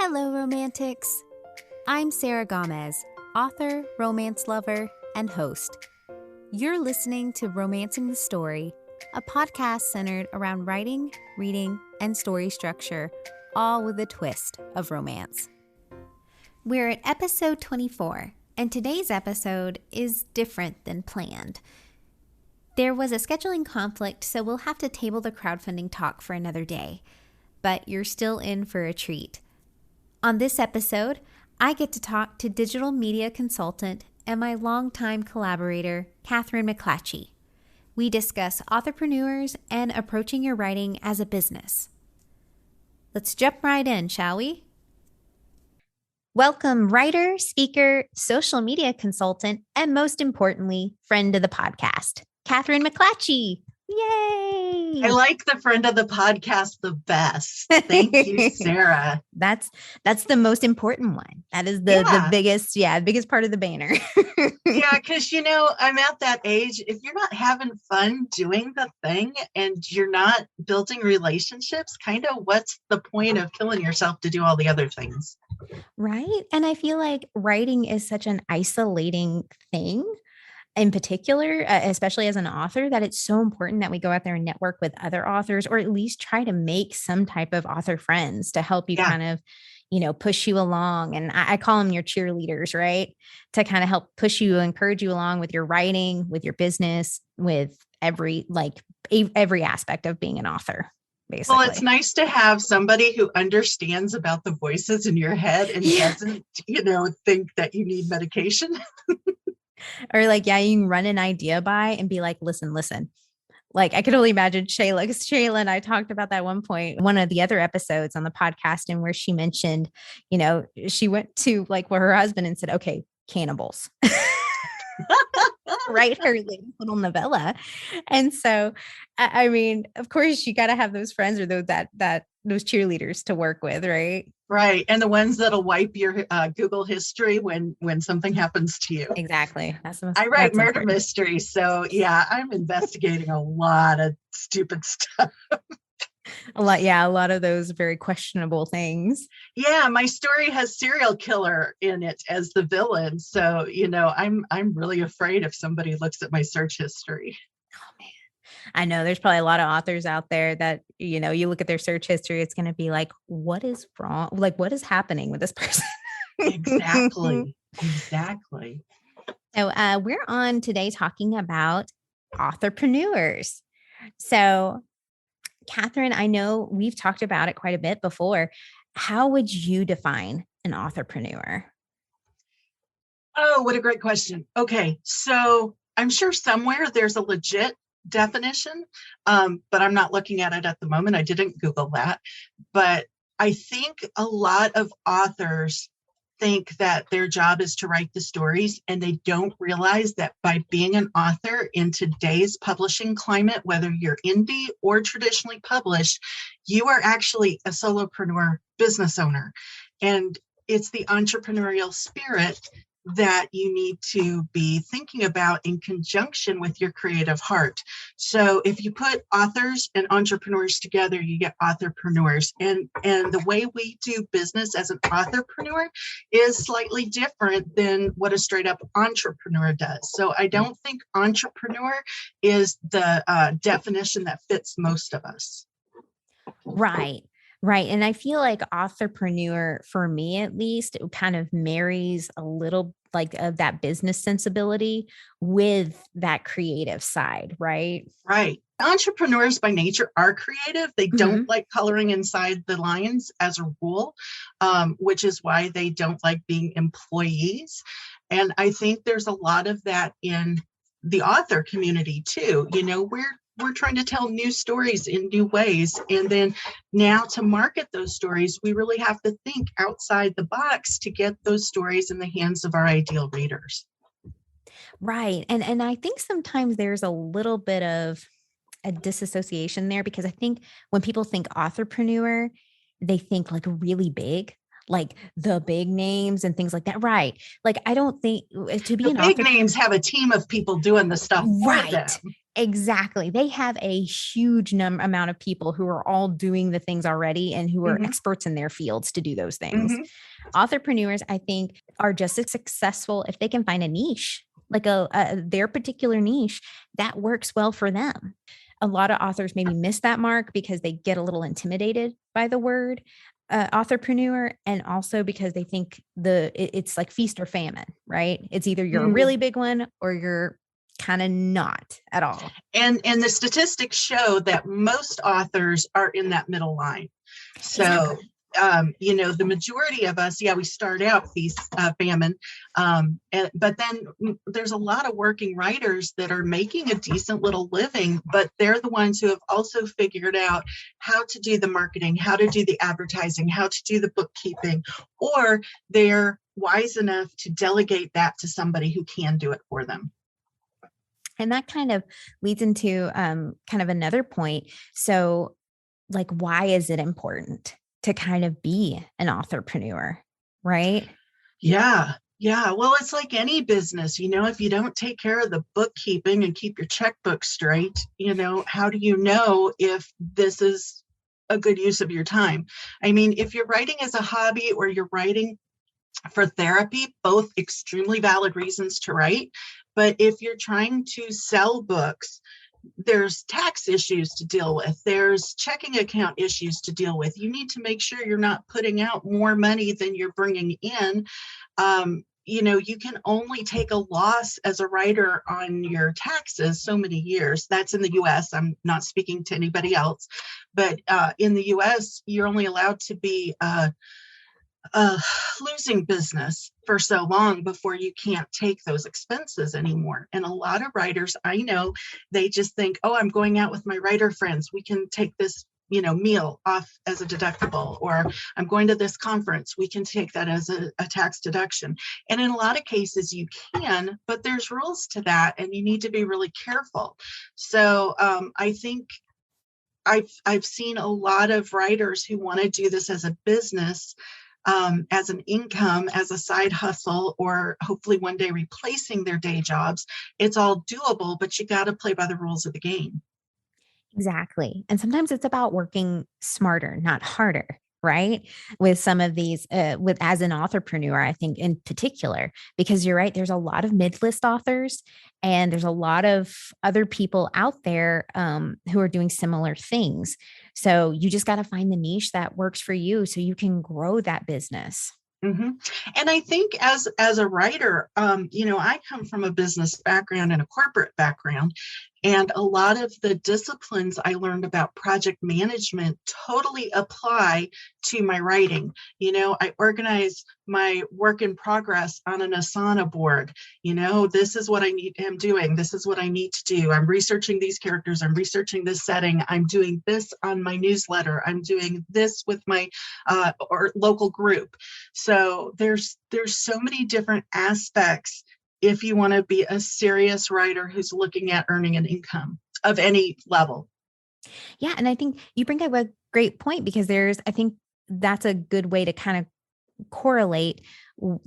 Hello, romantics. I'm Sarah Gomez, author, romance lover, and host. You're listening to Romancing the Story, a podcast centered around writing, reading, and story structure, all with a twist of romance. We're at episode 24, and today's episode is different than planned. There was a scheduling conflict, so we'll have to table the crowdfunding talk for another day. But you're still in for a treat. On this episode, I get to talk to digital media consultant and my longtime collaborator, Kathryn McClatchy. We discuss authorpreneurs and approaching your writing as a business. Let's jump right in, shall we? Welcome, writer, speaker, social media consultant, and most importantly, friend of the podcast, Kathryn McClatchy. Yay! I like the friend of the podcast the best. Thank you, Sarah. That's the most important one. That is the biggest part of the banner. Yeah, because I'm at that age. If you're not having fun doing the thing and you're not building relationships, kind of what's the point of killing yourself to do all the other things? Right. And I feel like writing is such an isolating thing. In particular, especially as an author, that it's so important that we go out there and network with other authors, or at least try to make some type of author friends to help you kind of, push you along. And I call them your cheerleaders, right? To kind of help push you, encourage you along with your writing, with your business, with every aspect of being an author. Basically. Well, it's nice to have somebody who understands about the voices in your head and doesn't, think that you need medication. Or you can run an idea by and be like, listen. Like I could only imagine Shayla and I talked about that one point, one of the other episodes on the podcast, and where she mentioned, she went to her husband and said, okay, cannibals. Write her little novella. And so, I mean, of course you got to have those friends or those cheerleaders to work with, right? Right. And the ones that'll wipe your Google history when something happens to you. Exactly. I write murder mysteries. So yeah, I'm investigating a lot of stupid stuff. A lot of those very questionable things. Yeah, my story has serial killer in it as the villain. So, I'm really afraid if somebody looks at my search history. Oh man. I know there's probably a lot of authors out there that, you look at their search history, it's going to be like, what is wrong? Like, what is happening with this person? Exactly. So we're on today talking about authorpreneurs. So Kathryn, I know we've talked about it quite a bit before. How would you define an authorpreneur? Oh, what a great question. Okay. So I'm sure somewhere there's a legit definition, but I'm not looking at it at the moment. I didn't Google that, but I think a lot of authors think that their job is to write the stories, and they don't realize that by being an author in today's publishing climate, whether you're indie or traditionally published, you are actually a solopreneur business owner. And it's the entrepreneurial spirit that you need to be thinking about in conjunction with your creative heart. So if you put authors and entrepreneurs together, you get authorpreneurs. And the way we do business as an authorpreneur is slightly different than what a straight up entrepreneur does. So I don't think entrepreneur is the definition that fits most of us. Right. Right. And I feel like authorpreneur, for me at least, it kind of marries a little of that business sensibility with that creative side, right? Right. Entrepreneurs by nature are creative. They don't like coloring inside the lines as a rule, which is why they don't like being employees. And I think there's a lot of that in the author community too. We're trying to tell new stories in new ways. And then now to market those stories, we really have to think outside the box to get those stories in the hands of our ideal readers. Right. And I think sometimes there's a little bit of a disassociation there, because I think when people think authorpreneur, they think really big, like the big names and things like that. Right. Like, I don't think to be The an big author. names have a team of people doing the stuff for them. Exactly. They have a huge amount of people who are all doing the things already and who are experts in their fields to do those things. Authorpreneurs, I think, are just as successful if they can find a niche, like their particular niche that works well for them. A lot of authors maybe miss that mark because they get a little intimidated by the word authorpreneur, and also because they think it's like feast or famine, right? It's either you're a really big one or you're kind of not at all. And the statistics show that most authors are in that middle line. So, the majority of us, we start out feast, famine, but then there's a lot of working writers that are making a decent little living, but they're the ones who have also figured out how to do the marketing, how to do the advertising, how to do the bookkeeping, or they're wise enough to delegate that to somebody who can do it for them. And that kind of leads into kind of another point. So, like, why is it important to kind of be an authorpreneur, right? Yeah. Well, it's like any business, if you don't take care of the bookkeeping and keep your checkbook straight, how do you know if this is a good use of your time? I mean, if you're writing as a hobby or you're writing for therapy, both extremely valid reasons to write. But if you're trying to sell books, there's tax issues to deal with. There's checking account issues to deal with. You need to make sure you're not putting out more money than you're bringing in. You can only take a loss as a writer on your taxes so many years. That's in the US. I'm not speaking to anybody else. But in the US, you're only allowed to be losing business for so long before you can't take those expenses anymore. And a lot of writers, I know, they just think, oh, I'm going out with my writer friends. We can take this, meal off as a deductible, or I'm going to this conference. We can take that as a tax deduction. And in a lot of cases you can, but there's rules to that and you need to be really careful. So I think I've seen a lot of writers who want to do this as a business, as an income, as a side hustle, or hopefully one day replacing their day jobs. It's all doable, but you got to play by the rules of the game. Exactly. And sometimes it's about working smarter, not harder, right? With some of these, as an authorpreneur, I think in particular, because you're right, there's a lot of mid-list authors and there's a lot of other people out there who are doing similar things. So you just got to find the niche that works for you so you can grow that business. And I think as a writer, I come from a business background and a corporate background. And a lot of the disciplines I learned about project management totally apply to my writing. I organize my work in progress on an Asana board. This is what I'm doing. This is what I need to do. I'm researching these characters. I'm researching this setting. I'm doing this on my newsletter. I'm doing this with my or local group. So there's so many different aspects if you want to be a serious writer who's looking at earning an income of any level. Yeah. And I think you bring up a great point because I think that's a good way to kind of correlate.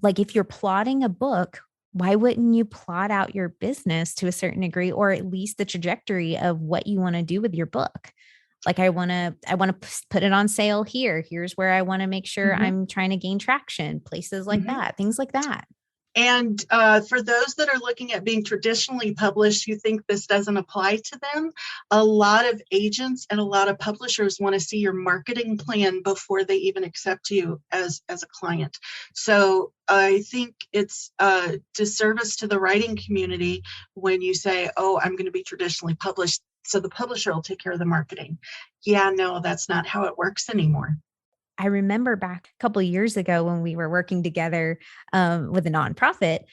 Like, if you're plotting a book, why wouldn't you plot out your business to a certain degree, or at least the trajectory of what you want to do with your book? Like, I want to put it on sale here. Here's where I want to make sure I'm trying to gain traction, places like that, things like that. And for those that are looking at being traditionally published who think this doesn't apply to them, a lot of agents and a lot of publishers want to see your marketing plan before they even accept you as a client. So I think it's a disservice to the writing community when you say, oh, I'm going to be traditionally published, so the publisher will take care of the marketing. Yeah, no, that's not how it works anymore. I remember back a couple of years ago when we were working together with a nonprofit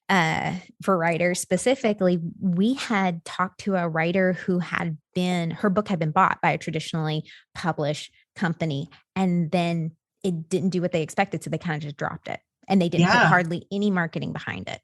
for writers specifically, we had talked to a writer who her book had been bought by a traditionally published company, and then it didn't do what they expected. So they kind of just dropped it, and they didn't put hardly any marketing behind it.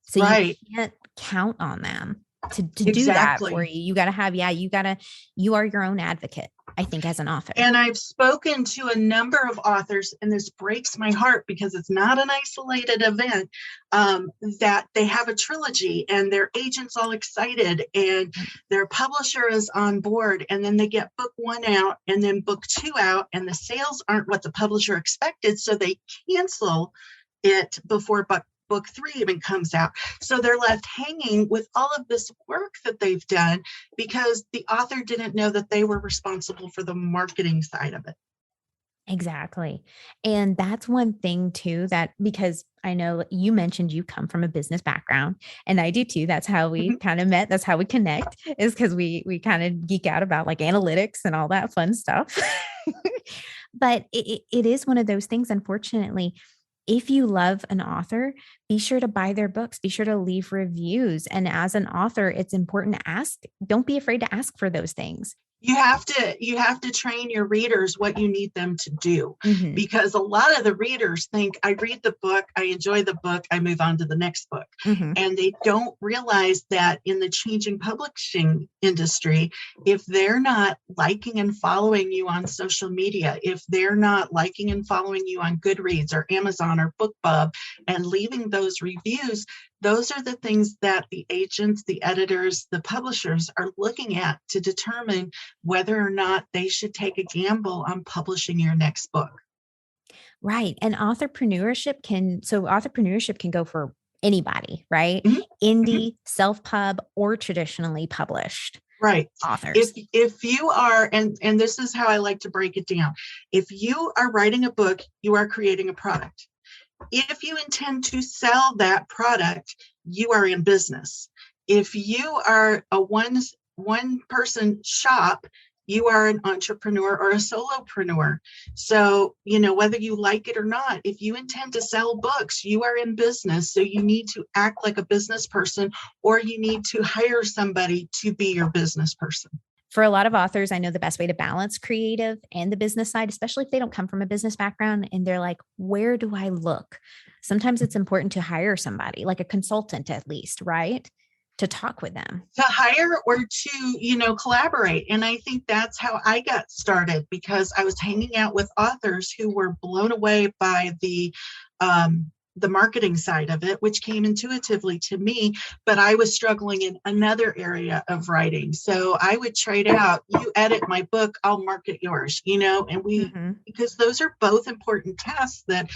So you can't count on them. to do that for Exactly. you. You got to have, you are your own advocate, I think, as an author. And I've spoken to a number of authors, and this breaks my heart because it's not an isolated event, that they have a trilogy and their agent's all excited and their publisher is on board. And then they get book 1 out and then book 2 out, and the sales aren't what the publisher expected. So they cancel it before book 3 even comes out. So they're left hanging with all of this work that they've done because the author didn't know that they were responsible for the marketing side of it. Exactly. And that's one thing too, that because I know you mentioned you come from a business background, and I do too. That's how we kind of met. That's how we connect, is because we kind of geek out about like analytics and all that fun stuff. But it is one of those things, unfortunately. If you love an author, be sure to buy their books, be sure to leave reviews. And as an author, it's important to ask. Don't be afraid to ask for those things. You have to train your readers what you need them to do, because a lot of the readers think, I read the book, I enjoy the book, I move on to the next book. And they don't realize that in the changing publishing industry, if they're not liking and following you on social media, if they're not liking and following you on Goodreads or Amazon or BookBub and leaving those reviews, those are the things that the agents, the editors, the publishers are looking at to determine whether or not they should take a gamble on publishing your next book. Right. And authorpreneurship can go for anybody, right? Indie, self-pub, or traditionally published. Right. Authors. If you are, and this is how I like to break it down. If you are writing a book, you are creating a product. If you intend to sell that product, you are in business. If you are a one person shop, you are an entrepreneur or a solopreneur. So, whether you like it or not, if you intend to sell books, you are in business. So you need to act like a business person, or you need to hire somebody to be your business person. For a lot of authors, I know the best way to balance creative and the business side, especially if they don't come from a business background and they're like, where do I look? Sometimes it's important to hire somebody, like a consultant at least, right? To talk with them. To hire or to, collaborate. And I think that's how I got started, because I was hanging out with authors who were blown away by the marketing side of it, which came intuitively to me, but I was struggling in another area of writing. So I would trade out, you edit my book, I'll market yours, and because those are both important tasks that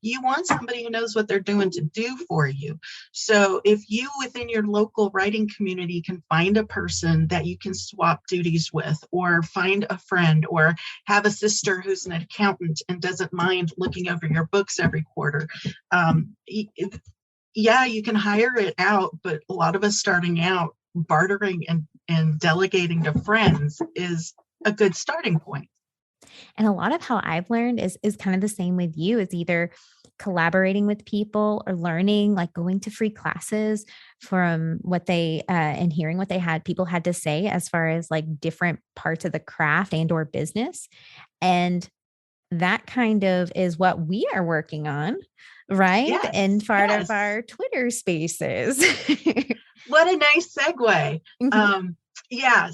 you want somebody who knows what they're doing to do for you. So if you within your local writing community can find a person that you can swap duties with, or find a friend, or have a sister who's an accountant and doesn't mind looking over your books every quarter, you can hire it out, but a lot of us starting out, bartering and delegating to friends is a good starting point. And a lot of how I've learned is kind of the same with you, is either collaborating with people or learning, like going to free classes from what they and hearing what people had to say as far as like different parts of the craft and or business. And that kind of is what we are working on, right? Yes, and part of our Twitter spaces. What a nice segue.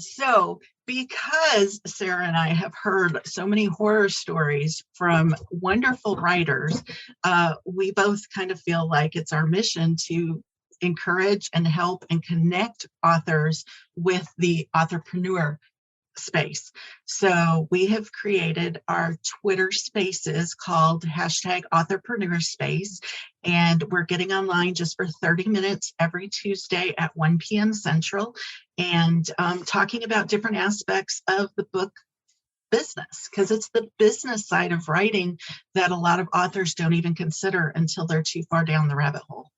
So because Sarah and I have heard so many horror stories from wonderful writers, we both kind of feel like it's our mission to encourage and help and connect authors with the authorpreneur space. So we have created our Twitter spaces called #AuthorpreneurSpace, and we're getting online just for 30 minutes every Tuesday at 1 p.m. Central, and talking about different aspects of the book business, because it's the business side of writing that a lot of authors don't even consider until they're too far down the rabbit hole.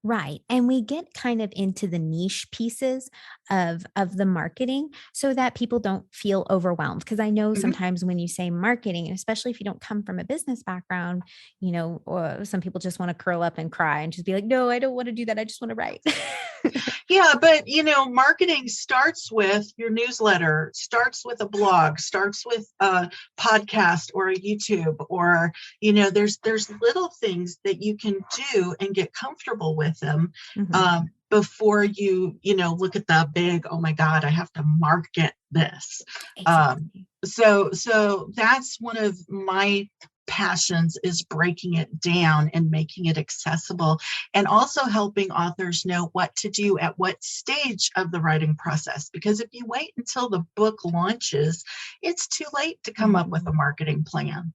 Right. And we get kind of into the niche pieces of the marketing so that people don't feel overwhelmed. Because I know sometimes when you say marketing, especially if you don't come from a business background, some people just want to curl up and cry and just be like, no, I don't want to do that. I just want to write. Yeah, but marketing starts with your newsletter, starts with a blog, starts with a podcast or a YouTube, or there's little things that you can do and get comfortable with them. before you look at the big, oh my God, I have to market this. Exactly. So that's one of my passions, is breaking it down and making it accessible, and also helping authors know what to do at what stage of the writing process. Because if you wait until the book launches, it's too late to come up with a marketing plan.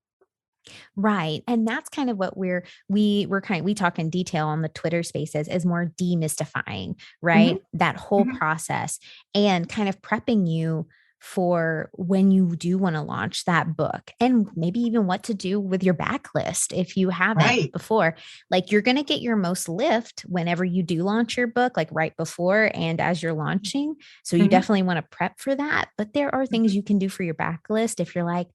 Right. And that's kind of what we talk in detail on the Twitter spaces, is more demystifying, right? Mm-hmm. That whole Mm-hmm. process, and kind of prepping you for when you do want to launch that book, and maybe even what to do with your backlist if you haven't Right. before. Like, you're going to get your most lift whenever you do launch your book, like right before and as you're launching. So you Mm-hmm. definitely want to prep for that. But there are Mm-hmm. things you can do for your backlist if you're like,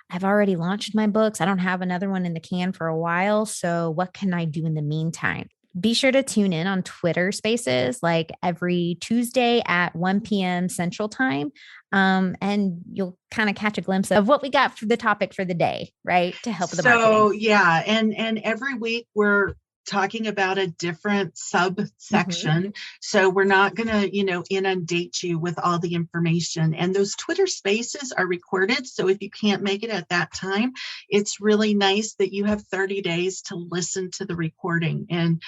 I've already launched my books. I don't have another one in the can for a while. So, what can I do in the meantime? Be sure to tune in on Twitter Spaces like every Tuesday at 1 p.m. Central Time. And you'll kind of catch a glimpse of what we got for the topic for the day, right? To help with the marketing. So yeah, and every week we're talking about a different subsection. So we're not going to inundate you with all the information. And those Twitter spaces are recorded. So if you can't make it at that time, it's really nice that you have 30 days to listen to the recording. And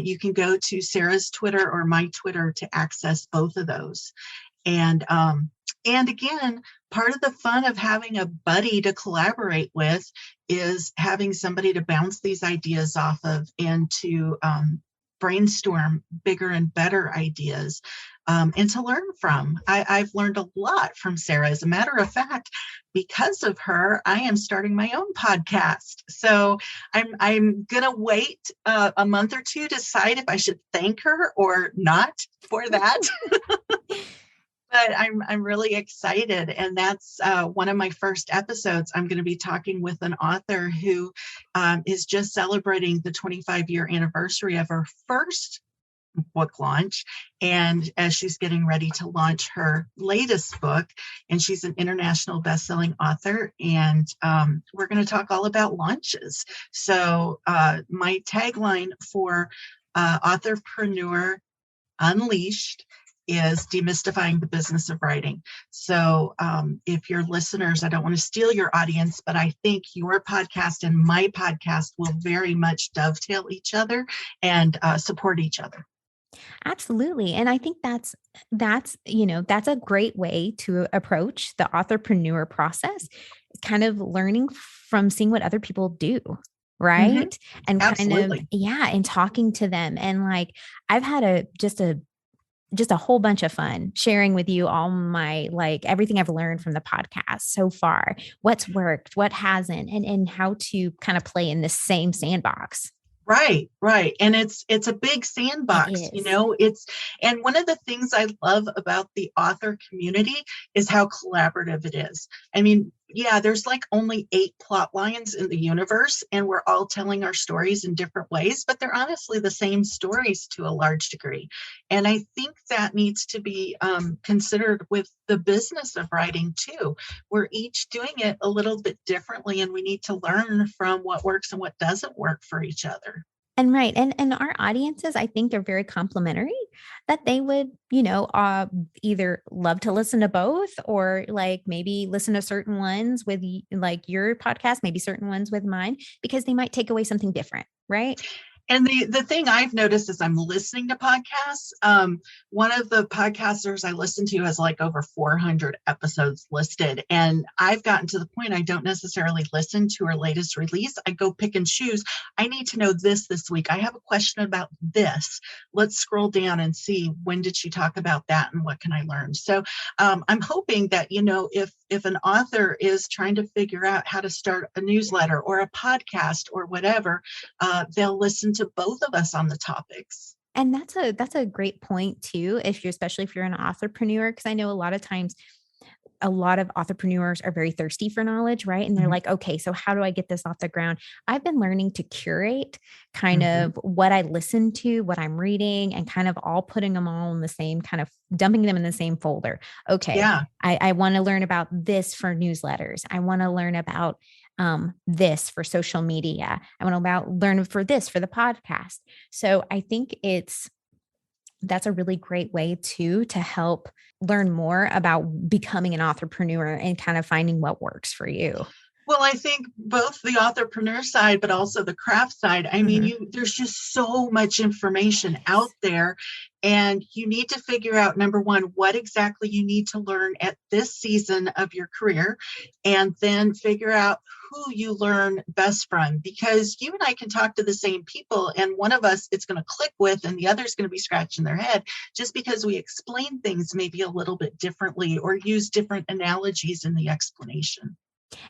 you can go to Sarah's Twitter or my Twitter to access both of those. And again, part of the fun of having a buddy to collaborate with is having somebody to bounce these ideas off of, and to brainstorm bigger and better ideas, and to learn from. I've learned a lot from Sarah. As a matter of fact, because of her, I am starting my own podcast. So I'm gonna wait a month or two to decide if I should thank her or not for that. But I'm really excited, and that's one of my first episodes. I'm going to be talking with an author who is just celebrating the 25-year anniversary of her first book launch, and as she's getting ready to launch her latest book, and she's an international best-selling author, and we're going to talk all about launches. So my tagline for Authorpreneur Unleashed is demystifying the business of writing. So if your listeners, I don't want to steal your audience, but I think your podcast and my podcast will very much dovetail each other and support each other. Absolutely. And I think that's a great way to approach the authorpreneur process, kind of learning from seeing what other people do. Mm-hmm. Right. And kind of, Absolutely. and talking to them. And like, I've had just a whole bunch of fun sharing with you all my, like, everything I've learned from the podcast so far, what's worked, what hasn't, and how to kind of play in the same sandbox. Right. And it's a big sandbox, It is. And one of the things I love about the author community is how collaborative it is. I mean, yeah, there's like only 8 plot lines in the universe, and we're all telling our stories in different ways, but they're honestly the same stories to a large degree. And I think that needs to be considered with the business of writing too. We're each doing it a little bit differently, and we need to learn from what works and what doesn't work for each other. And right. And our audiences, I think, are very complimentary, that they would, either love to listen to both, or like maybe listen to certain ones with like your podcast, maybe certain ones with mine, because they might take away something different. Right. And the thing I've noticed as I'm listening to podcasts, one of the podcasters I listen to has like over 400 episodes listed. And I've gotten to the point I don't necessarily listen to her latest release. I go pick and choose. I need to know this week. I have a question about this. Let's scroll down and see, when did she talk about that and what can I learn? So I'm hoping that, if an author is trying to figure out how to start a newsletter or a podcast or whatever, they'll listen to both of us on the topics. And that's a great point too, especially if you're an authorpreneur, because I know a lot of times a lot of authorpreneurs are very thirsty for knowledge, right? And they're like, okay, so how do I get this off the ground? I've been learning to curate kind of what I listen to, what I'm reading, and kind of all putting them all in the same, kind of dumping them in the same folder. Okay. Yeah. I want to learn about this for newsletters. I want to learn about this for social media. I want to learn for this for the podcast. So I think it's that's a really great way too, to help learn more about becoming an authorpreneur and kind of finding what works for you. Well, I think both the authorpreneur side, but also the craft side. I mean, there's just so much information out there, and you need to figure out, number one, what exactly you need to learn at this season of your career, and then figure out who you learn best from, because you and I can talk to the same people, and one of us it's going to click with, and the other is going to be scratching their head just because we explain things maybe a little bit differently or use different analogies in the explanation.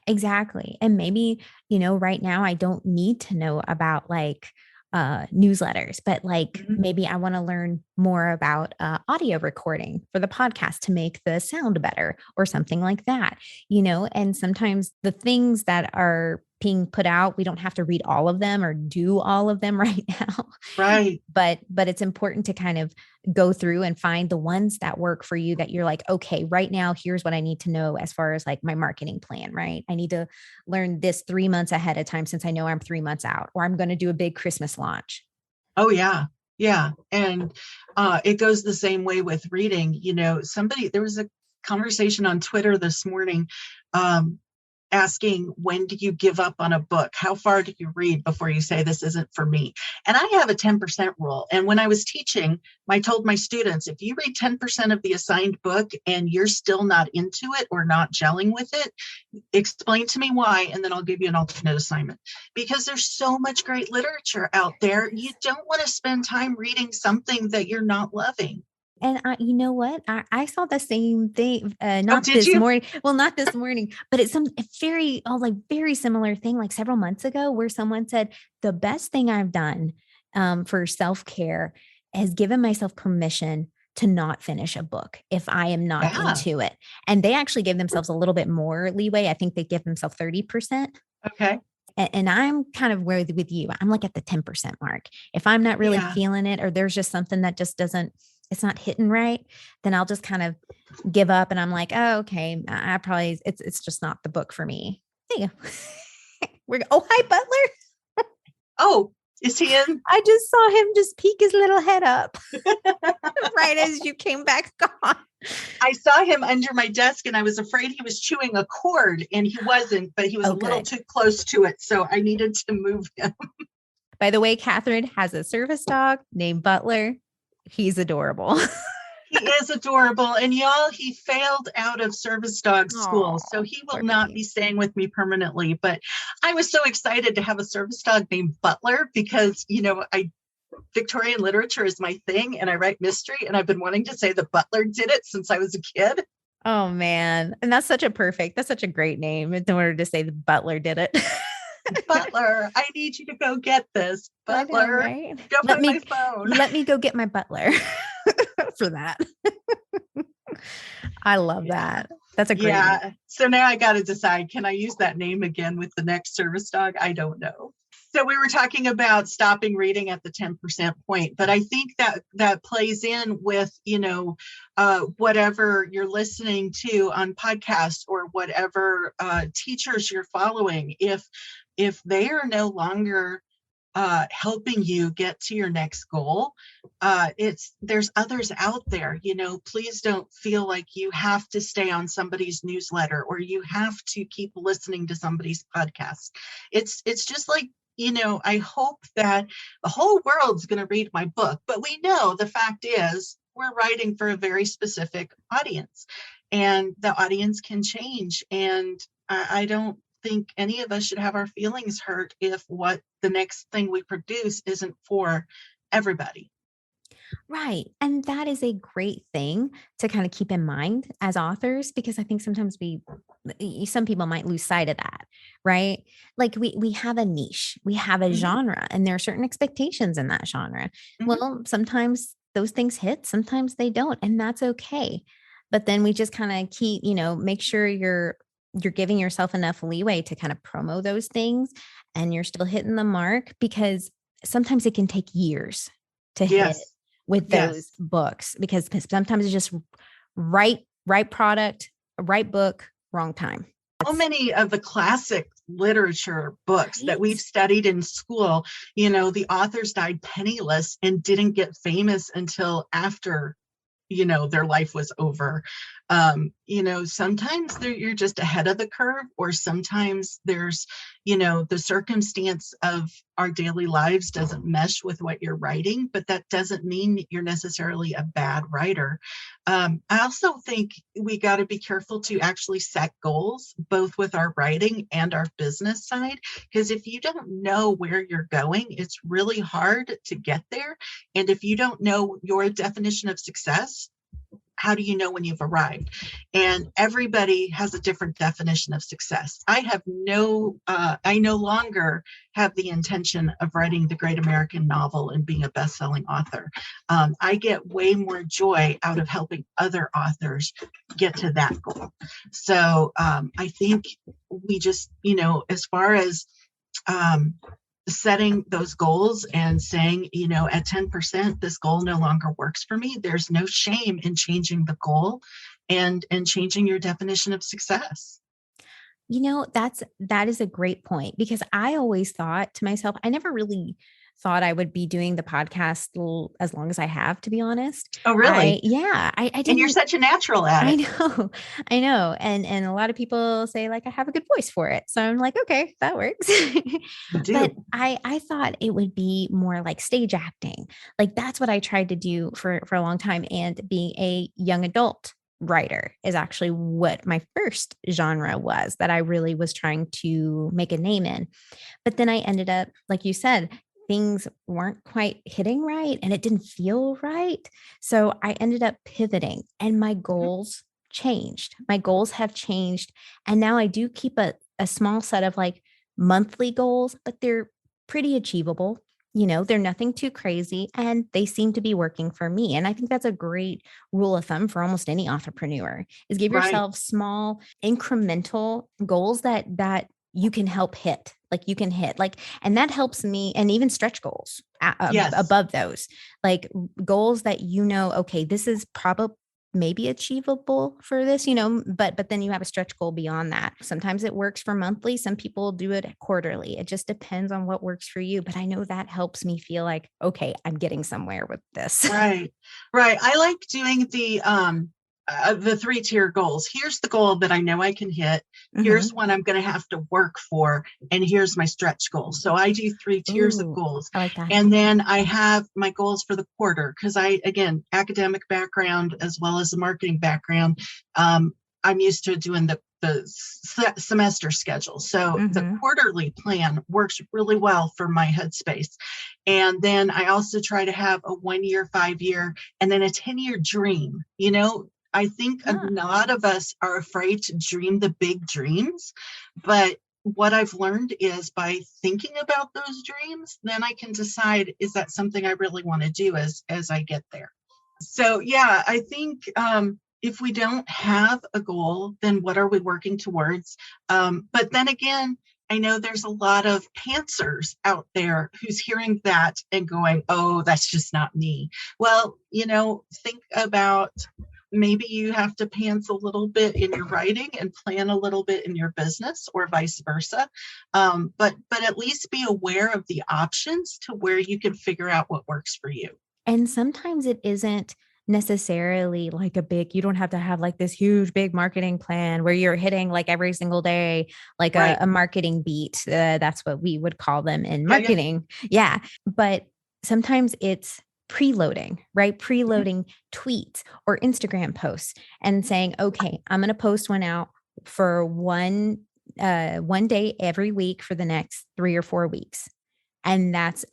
Exactly. And maybe, right now I don't need to know about like newsletters, but like maybe I want to learn more about audio recording for the podcast to make the sound better or something like that, and sometimes the things that are being put out, we don't have to read all of them or do all of them right now. Right. But it's important to kind of go through and find the ones that work for you, that you're like, okay, right now, here's what I need to know as far as like my marketing plan, right? I need to learn this 3 months ahead of time since I know I'm 3 months out, or I'm going to do a big Christmas launch. Oh, yeah. Yeah. And it goes the same way with reading. There was a conversation on Twitter this morning asking, when do you give up on a book? How far do you read before you say this isn't for me? And I have a 10% rule. And when I was teaching, I told my students, if you read 10% of the assigned book and you're still not into it or not gelling with it, explain to me why, and then I'll give you an alternate assignment. Because there's so much great literature out there. You don't want to spend time reading something that you're not loving. And you know what? I saw the same thing, not did this you? morning. Well, not this morning, but it's very similar thing, like several months ago, where someone said the best thing I've done for self-care has given myself permission to not finish a book if I am not into it. And they actually gave themselves a little bit more leeway. I think they give themselves 30%. Okay. And I'm kind of with you. I'm like at the 10% mark. If I'm not really feeling it, or there's just something that just it's not hitting right, then I'll just kind of give up. And I'm like, oh, okay, it's just not the book for me. There you go. Oh, hi, Butler. Oh, is he in? I just saw him just peek his little head up right as you came back on. I saw him under my desk and I was afraid he was chewing a cord, and he wasn't, but he was a little too close to it. So I needed to move him. By the way, Kathryn has a service dog named Butler. He's adorable. He is adorable. And y'all, he failed out of service dog school. So he will not be staying with me permanently. But I was so excited to have a service dog named Butler because, Victorian literature is my thing, and I write mystery, and I've been wanting to say the butler did it since I was a kid. Oh, man. And that's such a great name in order to say the butler did it. Butler, I need you to go get this. Butler, know, right? go find my phone. Let me go get my butler for that. I love that. That's a great name. So now I got to decide, can I use that name again with the next service dog? I don't know. So we were talking about stopping reading at the 10% point, but I think that plays in with, whatever you're listening to on podcasts or whatever teachers you're following. If they are no longer helping you get to your next goal, there's others out there. Please don't feel like you have to stay on somebody's newsletter or you have to keep listening to somebody's podcast. It's just like, I hope that the whole world's going to read my book, but we know the fact is we're writing for a very specific audience, and the audience can change. And I don't think any of us should have our feelings hurt if what the next thing we produce isn't for everybody. Right. And that is a great thing to kind of keep in mind as authors, because I think sometimes some people might lose sight of that, right? Like we have a niche, we have a genre, and there are certain expectations in that genre. Well, sometimes those things hit, sometimes they don't, and that's okay. But then we just kind of keep, make sure you're giving yourself enough leeway to kind of promo those things and you're still hitting the mark, because sometimes it can take years to hit with those books, because sometimes it's just right product, right book, wrong time. So many of the classic literature books that we've studied in school. The authors died penniless and didn't get famous until after their life was over. Sometimes you're just ahead of the curve, or sometimes there's, the circumstance of our daily lives doesn't mesh with what you're writing, but that doesn't mean you're necessarily a bad writer. I also think we got to be careful to actually set goals, both with our writing and our business side, because if you don't know where you're going, it's really hard to get there. And if you don't know your definition of success, how do you know when you've arrived? And everybody has a different definition of success. I no longer have the intention of writing the great American novel and being a best-selling author. I get way more joy out of helping other authors get to that goal. So I think we just, as far as setting those goals and saying, at 10%, this goal no longer works for me. There's no shame in changing the goal and changing your definition of success. That is a great point, because I always thought to myself, I never really thought I would be doing the podcast as long as I have, to be honest. Oh, really? I didn't. And you're such a natural at it. I know. And a lot of people say like, I have a good voice for it. So I'm like, okay, that works. But I thought it would be more like stage acting. Like that's what I tried to do for a long time. And being a young adult writer is actually what my first genre was that I really was trying to make a name in. But then I ended up, like you said, things weren't quite hitting right and it didn't feel right. So I ended up pivoting and my goals changed. My goals have changed. And now I do keep a small set of like monthly goals, but they're pretty achievable. They're nothing too crazy and they seem to be working for me. And I think that's a great rule of thumb for almost any entrepreneur is give yourself small incremental goals that you can help hit. And that helps me. And even stretch goals above those, like goals that, okay, this is probably maybe achievable for this, but then you have a stretch goal beyond that. Sometimes it works for monthly. Some people do it quarterly. It just depends on what works for you. But I know that helps me feel like, okay, I'm getting somewhere with this. Right. I like doing the 3-tier goals. Here's the goal that I know I can hit. Here's one I'm going to have to work for. And here's my stretch goal. So I do 3 tiers of goals. I like that. And then I have my goals for the quarter because again, academic background as well as a marketing background. I'm used to doing the semester schedule. So the quarterly plan works really well for my headspace. And then I also try to have a 1-year, 5-year, and then a 10-year dream. I think a lot of us are afraid to dream the big dreams, but what I've learned is by thinking about those dreams, then I can decide, is that something I really want to do as I get there? So yeah, I think if we don't have a goal, then what are we working towards? But then again, I know there's a lot of pantsers out there who's hearing that and going, oh, that's just not me. Well, think about maybe you have to pants a little bit in your writing and plan a little bit in your business or vice versa. But at least be aware of the options to where you can figure out what works for you. And sometimes it isn't necessarily like you don't have to have like this huge big marketing plan where you're hitting like every single day, like a marketing beat. That's what we would call them in marketing. Yeah. But sometimes it's preloading, right? Preloading tweets or Instagram posts and saying, okay, I'm going to post one out for one day every week for the next 3 or 4 weeks. And that's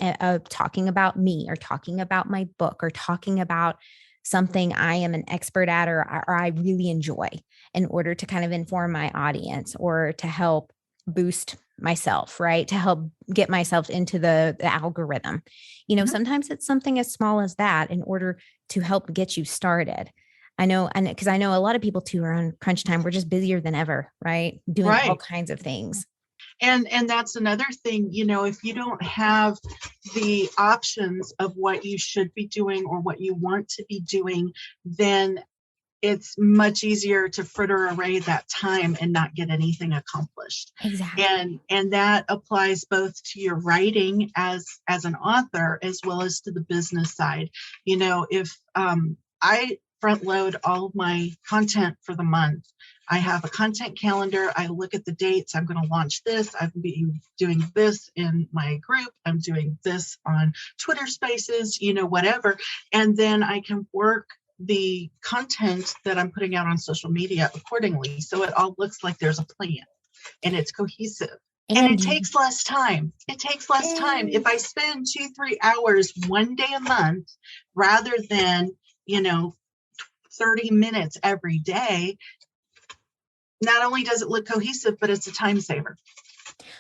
talking about me or talking about my book or talking about something I am an expert at or I really enjoy in order to kind of inform my audience or to help boost myself, right? To help get myself into the algorithm. Sometimes it's something as small as that in order to help get you started. I know, and because I know a lot of people too are on crunch time. We're just busier than ever, right? Doing all kinds of things. And that's another thing, if you don't have the options of what you should be doing or what you want to be doing, then it's much easier to fritter away that time and not get anything accomplished. Exactly. And that applies both to your writing as an author, as well as to the business side. If I front load all of my content for the month, I have a content calendar. I look at the dates. I'm going to launch this. I've been doing this in my group. I'm doing this on Twitter Spaces, whatever. And then I can work the content that I'm putting out on social media accordingly. So it all looks like there's a plan and it's cohesive. And it takes less time. If I spend 2-3 hours one day a month rather than, 30 minutes every day, not only does it look cohesive, but it's a time saver.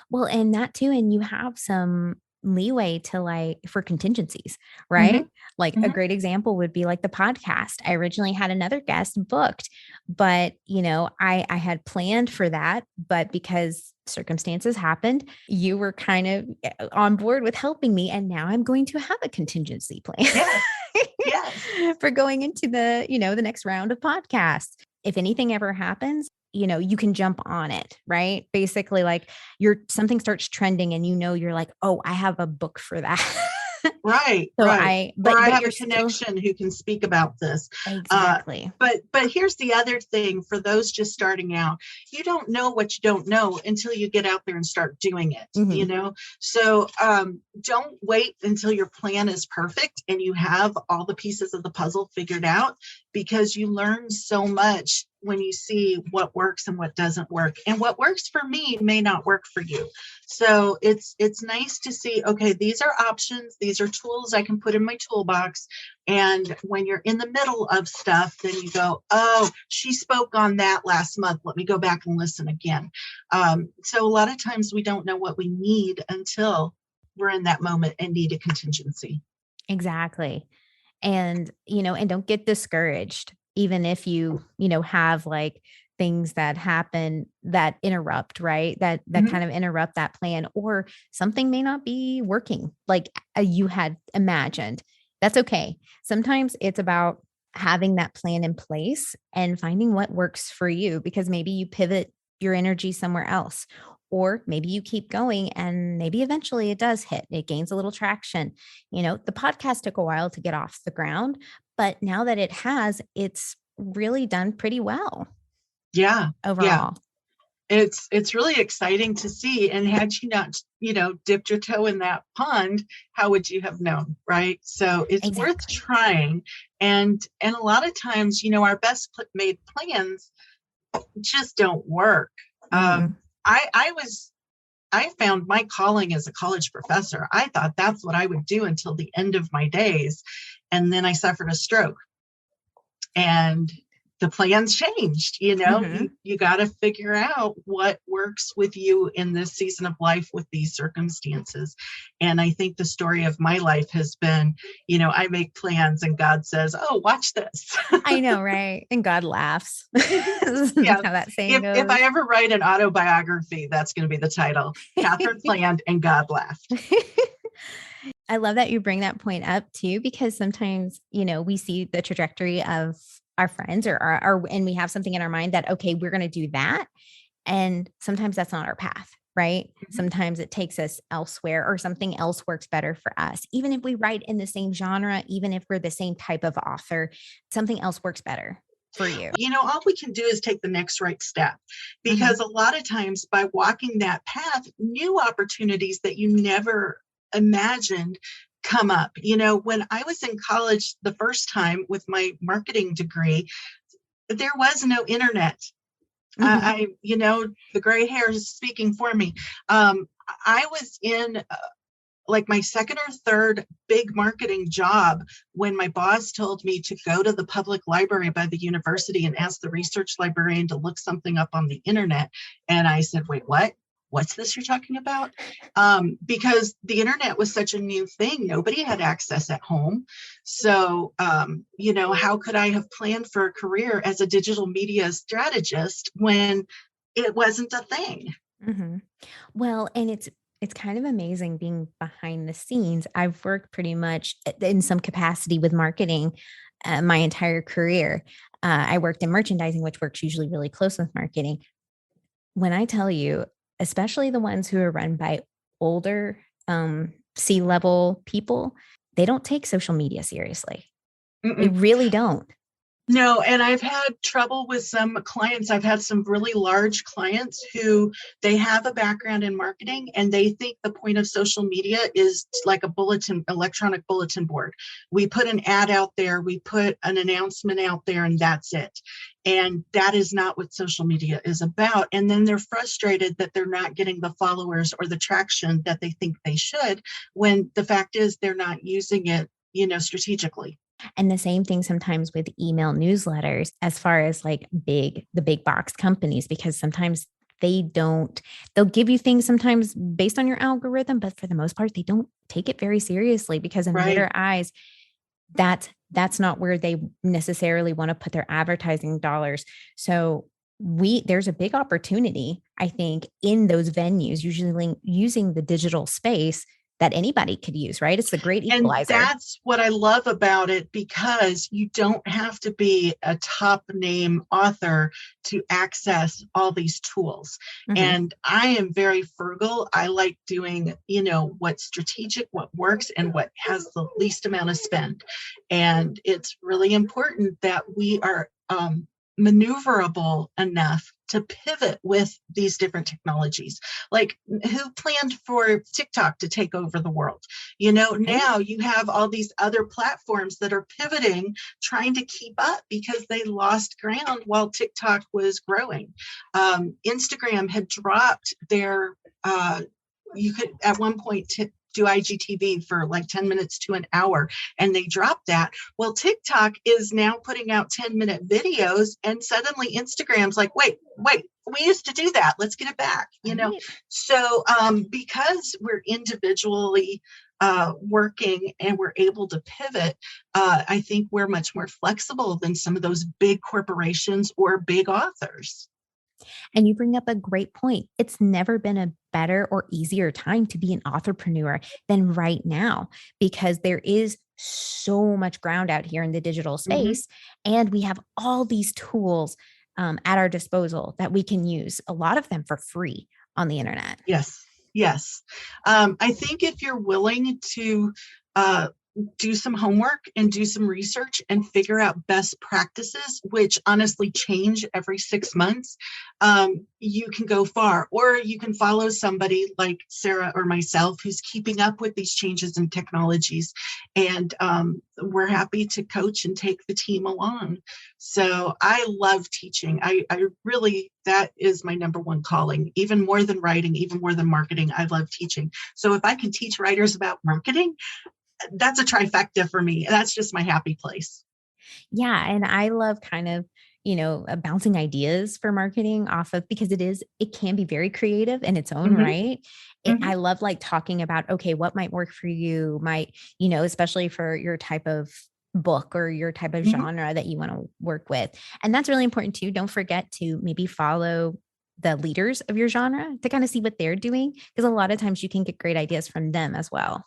Well, and that too, and you have some leeway to for contingencies, right? Mm-hmm. A great example would be like the podcast. I originally had another guest booked, but I had planned for that, but because circumstances happened, you were kind of on board with helping me. And now I'm going to have a contingency plan. Yes. For going into the next round of podcasts. If anything ever happens, you can jump on it, right? Basically, something starts trending and you're like, oh, I have a book for that. Right. So right. I have a connection who can speak about this. Exactly. But here's the other thing for those just starting out. You don't know what you don't know until you get out there and start doing it, So don't wait until your plan is perfect and you have all the pieces of the puzzle figured out, because you learn so much when you see what works and what doesn't work. And what works for me may not work for you. So it's nice to see, okay, these are options. These are tools I can put in my toolbox. And when you're in the middle of stuff, then you go, oh, she spoke on that last month. Let me go back and listen again. So a lot of times we don't know what we need until we're in that moment and need a contingency. Exactly. And, and don't get discouraged, even if you have things that happen that interrupt, right? That kind of interrupt that plan, or something may not be working like you had imagined. That's okay. Sometimes it's about having that plan in place and finding what works for you, because maybe you pivot your energy somewhere else, or maybe you keep going and maybe eventually it does hit, it gains a little traction. The podcast took a while to get off the ground, but now that it has, it's really done pretty well. Yeah. Overall. Yeah. It's really exciting to see. And had you not, dipped your toe in that pond, how would you have known? Right. So it's worth trying. And a lot of times, our best made plans just don't work. I found my calling as a college professor. I thought that's what I would do until the end of my days. And then I suffered a stroke. And the plans changed, you got to figure out what works with you in this season of life with these circumstances. And I think the story of my life has been, I make plans and God says, oh, watch this. I know, right? And God laughs. Yeah. How that saying goes. If I ever write an autobiography, that's going to be the title. Kathryn planned and God laughed. I love that you bring that point up too, because sometimes, we see the trajectory of our friends and we have something in our mind that, okay, we're going to do that. And sometimes that's not our path, right? Mm-hmm. Sometimes it takes us elsewhere, or something else works better for us. Even if we write in the same genre, even if we're the same type of author, something else works better for you. All we can do is take the next right step, because a lot of times by walking that path, new opportunities that you never imagined come up. When I was in college the first time with my marketing degree, there was no internet. The gray hair is speaking for me. I was in my second or third big marketing job when my boss told me to go to the public library by the university and ask the research librarian to look something up on the internet. And I said, wait, what? What's this you're talking about? Because the internet was such a new thing. Nobody had access at home. So, how could I have planned for a career as a digital media strategist when it wasn't a thing? Mm-hmm. Well, and it's kind of amazing being behind the scenes. I've worked pretty much in some capacity with marketing my entire career. I worked in merchandising, which works usually really close with marketing. When I tell you, especially the ones who are run by older C-level people, they don't take social media seriously. They Mm-mm. really don't. No, and I've had trouble with some clients. I've had some really large clients who they have a background in marketing and they think the point of social media is like a electronic bulletin board. We put an ad out there, we put an announcement out there, and that's it. And that is not what social media is about. And then they're frustrated that they're not getting the followers or the traction that they think they should, when the fact is they're not using it, strategically. And the same thing sometimes with email newsletters, as far as like the big box companies, because sometimes they'll give you things sometimes based on your algorithm, but for the most part, they don't take it very seriously, because in Right. their eyes, that's not where they necessarily want to put their advertising dollars. So there's a big opportunity, I think, in those venues, usually using the digital space that anybody could use, right? It's the great And equalizer. that's what I love about it, because you don't have to be a top name author to access all these tools. Mm-hmm. And I am very frugal. I like doing, what's strategic, what works, and what has the least amount of spend. And it's really important that we are maneuverable enough to pivot with these different technologies. Like, who planned for TikTok to take over the world? Now you have all these other platforms that are pivoting, trying to keep up, because they lost ground while TikTok was growing. Instagram had dropped their, you could at one point do IGTV for like 10 minutes to an hour, and they dropped that. Well, TikTok is now putting out 10-minute videos, and suddenly Instagram's like, wait, we used to do that. Let's get it back, Right. So because we're individually working and we're able to pivot, I think we're much more flexible than some of those big corporations or big authors. And you bring up a great point. It's never been a better or easier time to be an entrepreneur than right now, because there is so much ground out here in the digital space. Mm-hmm. And we have all these tools at our disposal that we can use, a lot of them for free on the internet. Yes. I think if you're willing to do some homework and do some research and figure out best practices, which honestly change every 6 months, you can go far. Or you can follow somebody like Sarah or myself who's keeping up with these changes in technologies. And we're happy to coach and take the team along. So I love teaching. I really, that is my number one calling, even more than writing, even more than marketing. I love teaching. So if I can teach writers about marketing, that's a trifecta for me. That's just my happy place. Yeah. And I love kind of, bouncing ideas for marketing off of, because it can be very creative in its own right. I love like talking about, okay, what might work for you, especially for your type of book or your type of genre that you want to work with. And that's really important too. Don't forget to maybe follow the leaders of your genre to kind of see what they're doing, because a lot of times you can get great ideas from them as well.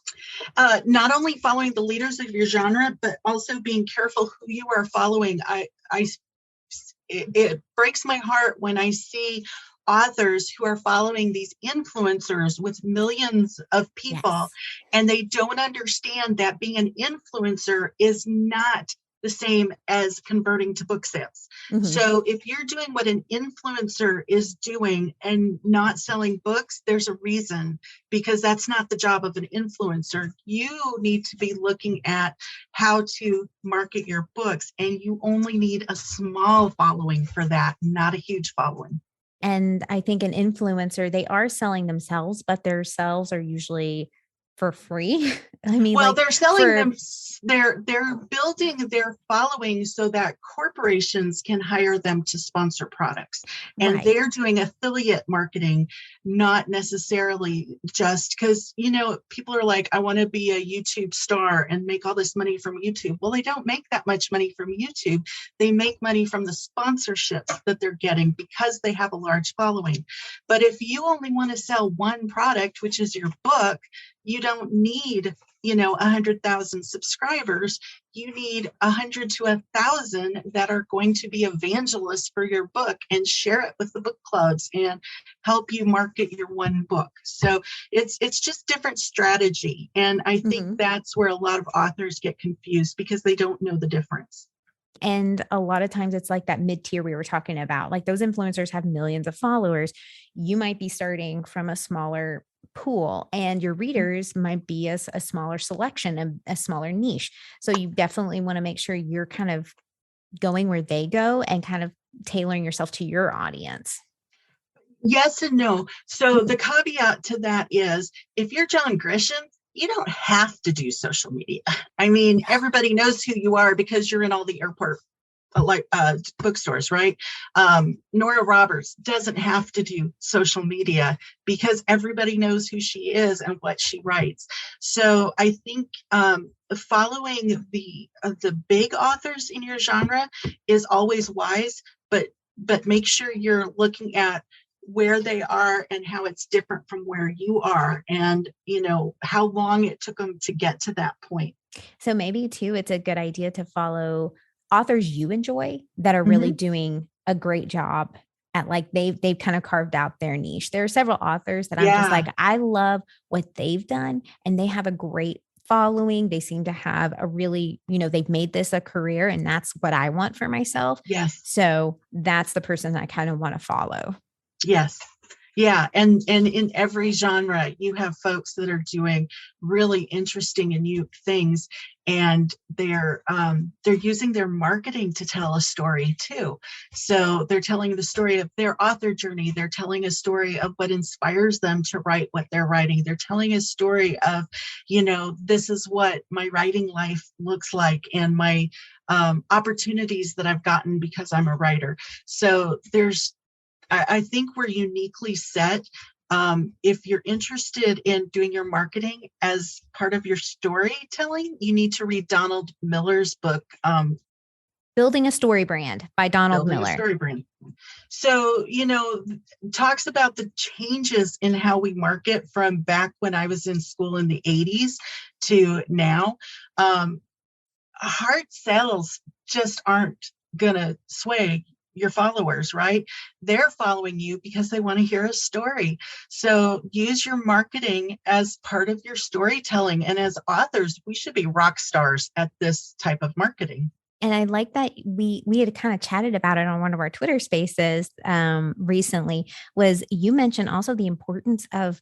Not only following the leaders of your genre, but also being careful who you are following. It breaks my heart when I see authors who are following these influencers with millions of people, and they don't understand that being an influencer is not the same as converting to book sales. So if you're doing what an influencer is doing and not selling books, there's a reason, because that's not the job of an influencer. You need to be looking at how to market your books, and you only need a small following for that, not a huge following. And I think an influencer, they are selling themselves, but their sales are usually for free. I mean, well, they're selling them. They're building their following so that corporations can hire them to sponsor products, and they're doing affiliate marketing, not necessarily just because, people are like, I want to be a YouTube star and make all this money from YouTube. Well, they don't make that much money from YouTube. They make money from the sponsorships that they're getting because they have a large following. But if you only want to sell one product, which is your book, you don't need, 100,000 subscribers. You need 100 to 1,000 that are going to be evangelists for your book and share it with the book clubs and help you market your one book. So it's just different strategy. And I think that's where a lot of authors get confused because they don't know the difference. And a lot of times it's like that mid-tier we were talking about, like those influencers have millions of followers. You might be starting from a smaller pool and your readers might be a smaller selection, a smaller niche. So you definitely want to make sure you're kind of going where they go and kind of tailoring yourself to your audience. Yes and no. So the caveat to that is if you're John Grisham, you don't have to do social media. I mean, everybody knows who you are because you're in all the airport bookstores, right? Nora Roberts doesn't have to do social media because everybody knows who she is and what she writes. So I think following the big authors in your genre is always wise, but make sure you're looking at where they are and how it's different from where you are and, how long it took them to get to that point. So maybe too, it's a good idea to follow authors you enjoy that are really doing a great job at like, they've kind of carved out their niche. There are several authors that I'm just like, I love what they've done and they have a great following. They seem to have a really, they've made this a career and that's what I want for myself. Yes. So that's the person I kind of want to follow. Yes. Yeah. And in every genre, you have folks that are doing really interesting and new things. And they're using their marketing to tell a story too. So they're telling the story of their author journey. They're telling a story of what inspires them to write what they're writing. They're telling a story of, this is what my writing life looks like and my opportunities that I've gotten because I'm a writer. So I think we're uniquely set. If you're interested in doing your marketing as part of your storytelling, you need to read Donald Miller's book, Building a Story Brand by Donald Miller. A Story Brand. So, talks about the changes in how we market from back when I was in school in the 80s to now. Hard sales just aren't going to sway your followers, right? They're following you because they want to hear a story. So use your marketing as part of your storytelling. And as authors, we should be rock stars at this type of marketing. And I like that we had kind of chatted about it on one of our Twitter spaces recently, was you mentioned also the importance of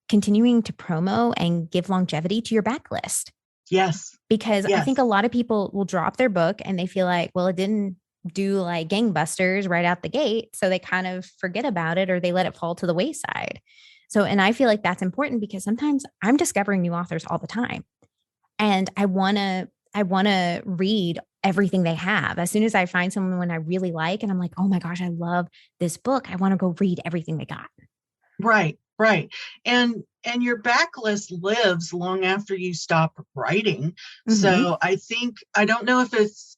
continuing to promo and give longevity to your backlist. Yes. Because I think a lot of people will drop their book and they feel like, well, it didn't do like gangbusters right out the gate. So they kind of forget about it or they let it fall to the wayside. So, and I feel like that's important because sometimes I'm discovering new authors all the time and I want to read everything they have. As soon as I find someone I really like and I'm like, oh my gosh, I love this book. I want to go read everything they got. Right. And your backlist lives long after you stop writing. So I don't know if it's,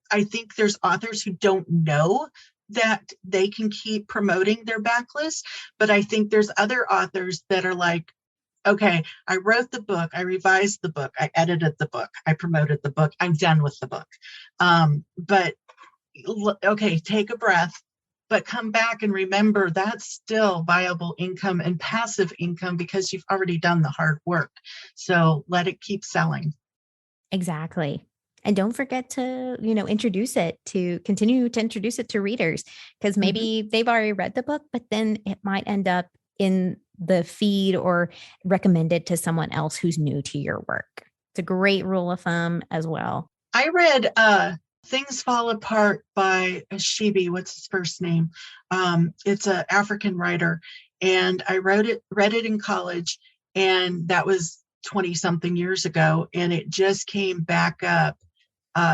I think there's authors who don't know that they can keep promoting their backlist, but I think there's other authors that are like, okay, I wrote the book, I revised the book, I edited the book, I promoted the book, I'm done with the book. But okay, take a breath, but come back and remember that's still viable income and passive income because you've already done the hard work. So let it keep selling. Exactly. And don't forget to, continue to introduce it to readers because maybe they've already read the book, but then it might end up in the feed or recommended to someone else who's new to your work. It's a great rule of thumb as well. I read Things Fall Apart by Shibi. What's his first name? It's an African writer. And I read it in college. And that was 20 something years ago. And it just came back up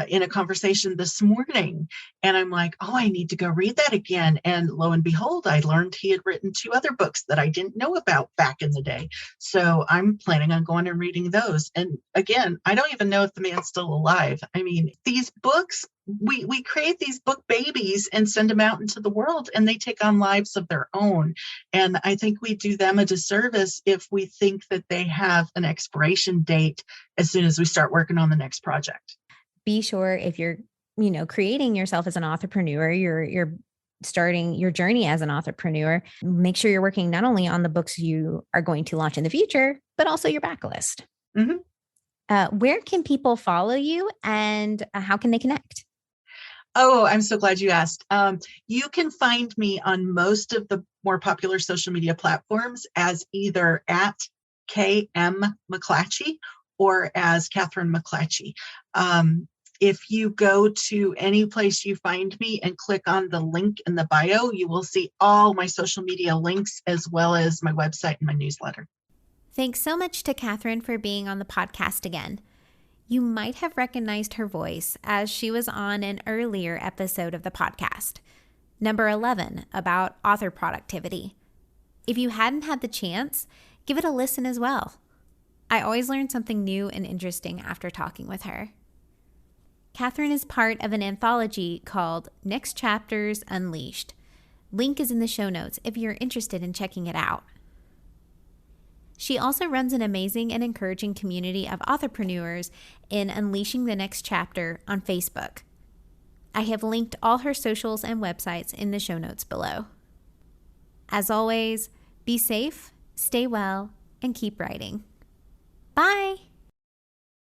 in a conversation this morning. And I'm like, oh, I need to go read that again. And lo and behold, I learned he had written 2 other books that I didn't know about back in the day. So I'm planning on going and reading those. And again, I don't even know if the man's still alive. I mean, these books, we create these book babies and send them out into the world, and they take on lives of their own. And I think we do them a disservice if we think that they have an expiration date as soon as we start working on the next project. Be sure if you're, creating yourself as an authorpreneur, you're starting your journey as an authorpreneur, make sure you're working not only on the books you are going to launch in the future, but also your backlist. Mm-hmm. Where can people follow you, and how can they connect? Oh, I'm so glad you asked. You can find me on most of the more popular social media platforms as either at KM McClatchy or as Kathryn McClatchy. If you go to any place you find me and click on the link in the bio, you will see all my social media links as well as my website and my newsletter. Thanks so much to Kathryn for being on the podcast again. You might have recognized her voice as she was on an earlier episode of the podcast, number 11, about author productivity. If you hadn't had the chance, give it a listen as well. I always learn something new and interesting after talking with her. Kathryn is part of an anthology called Next Chapters Unleashed. Link is in the show notes if you're interested in checking it out. She also runs an amazing and encouraging community of authorpreneurs in Unleashing the Next Chapter on Facebook. I have linked all her socials and websites in the show notes below. As always, be safe, stay well, and keep writing. Bye!